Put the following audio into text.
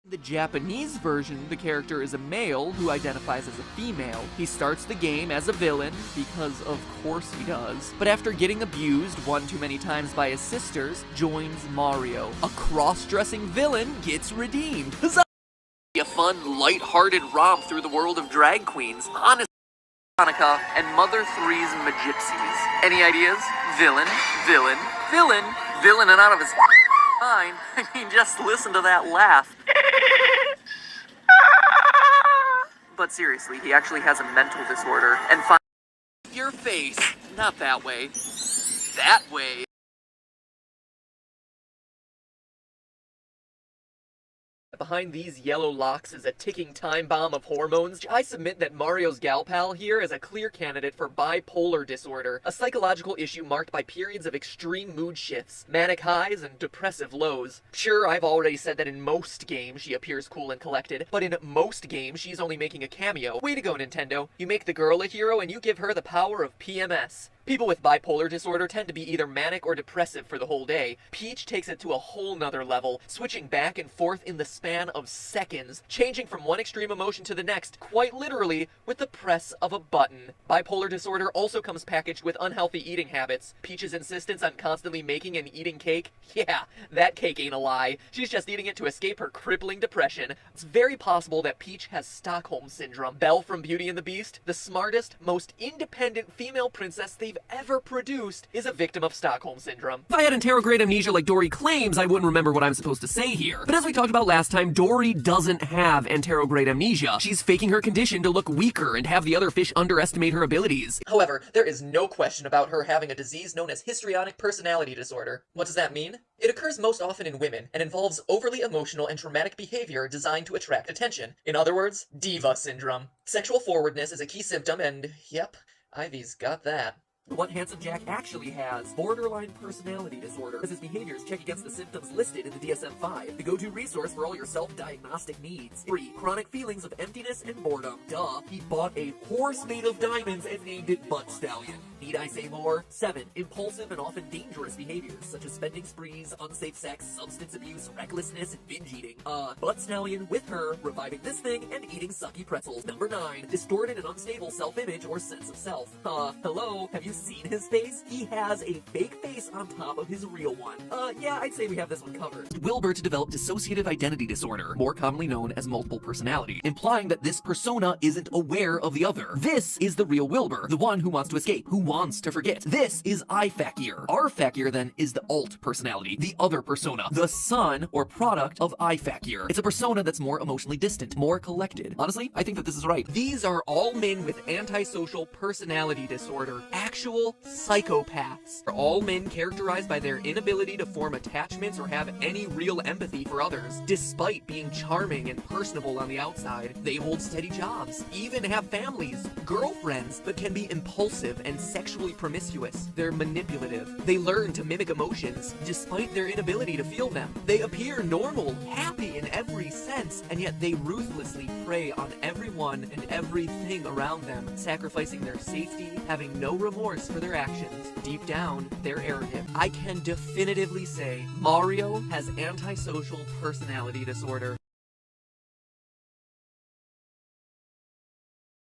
In the Japanese version, the character is a male who identifies as a female. He starts the game as a villain, because of course he does, but after getting abused one too many times by his sisters, joins Mario. A cross-dressing villain gets redeemed. Huzzah! A fun, light-hearted romp through the world of drag queens, honest Hanukkah, and Mother 3's Magypsies. Any ideas? Villain, villain, villain, villain and out of his mind. I mean, just listen to that laugh. But seriously, he actually has a mental disorder, and your face, not that way, that way. Behind these yellow locks is a ticking time bomb of hormones. I submit that Mario's gal pal here is a clear candidate for bipolar disorder, a psychological issue marked by periods of extreme mood shifts, manic highs, and depressive lows. Sure, I've already said that in most games she appears cool and collected, but in most games she's only making a cameo. Way to go, Nintendo. You make the girl a hero and you give her the power of PMS. People with bipolar disorder tend to be either manic or depressive for the whole day. Peach takes it to a whole nother level, switching back and forth in the span of seconds, changing from one extreme emotion to the next, quite literally, with the press of a button. Bipolar disorder also comes packaged with unhealthy eating habits. Peach's insistence on constantly making and eating cake? Yeah, that cake ain't a lie. She's just eating it to escape her crippling depression. It's very possible that Peach has Stockholm Syndrome. Belle from Beauty and the Beast, the smartest, most independent female princess they've ever produced, is a victim of Stockholm Syndrome. If I had anterograde amnesia like Dory claims, I wouldn't remember what I'm supposed to say here. But as we talked about last time, Dory doesn't have anterograde amnesia. She's faking her condition to look weaker and have the other fish underestimate her abilities. However, there is no question about her having a disease known as histrionic personality disorder. What does that mean? It occurs most often in women and involves overly emotional and traumatic behavior designed to attract attention. In other words, diva syndrome. Sexual forwardness is a key symptom and, yep, Ivy's got that. What Handsome Jack actually has, borderline personality disorder, as his behaviors check against the symptoms listed in the DSM-5, the go-to resource for all your self-diagnostic needs. 3. Chronic feelings of emptiness and boredom. Duh, he bought a horse made of diamonds and named it Butt Stallion. Need I say more? 7. Impulsive and often dangerous behaviors, such as spending sprees, unsafe sex, substance abuse, recklessness, and binge eating. Butt Stallion with her, reviving this thing, and eating sucky pretzels. Number 9. Distorted and unstable self-image or sense of self. Hello? Have you seen his face? He has a fake face on top of his real one. Yeah, I'd say we have this one covered. Wilbur to develop dissociative identity disorder, more commonly known as multiple personality, implying that this persona isn't aware of the other. This is the real Wilbur, the one who wants to escape, who wants to forget. This is I-Fakir. R-Fakir then is the alt personality, the other persona, the son or product of I-Fakir. It's a persona that's more emotionally distant, more collected. Honestly, I think that this is right. These are all men with antisocial personality disorder, actual psychopaths. Are all men characterized by their inability to form attachments or have any real empathy for others. Despite being charming and personable on the outside, they hold steady jobs, even have families, girlfriends, but can be impulsive and sexually promiscuous. They're manipulative. They learn to mimic emotions, despite their inability to feel them. They appear normal, happy in every sense, and yet they ruthlessly prey on everyone and everything around them, sacrificing their safety, having no remorse for their actions. Deep down, they're arrogant. I can definitively say Mario has antisocial personality disorder.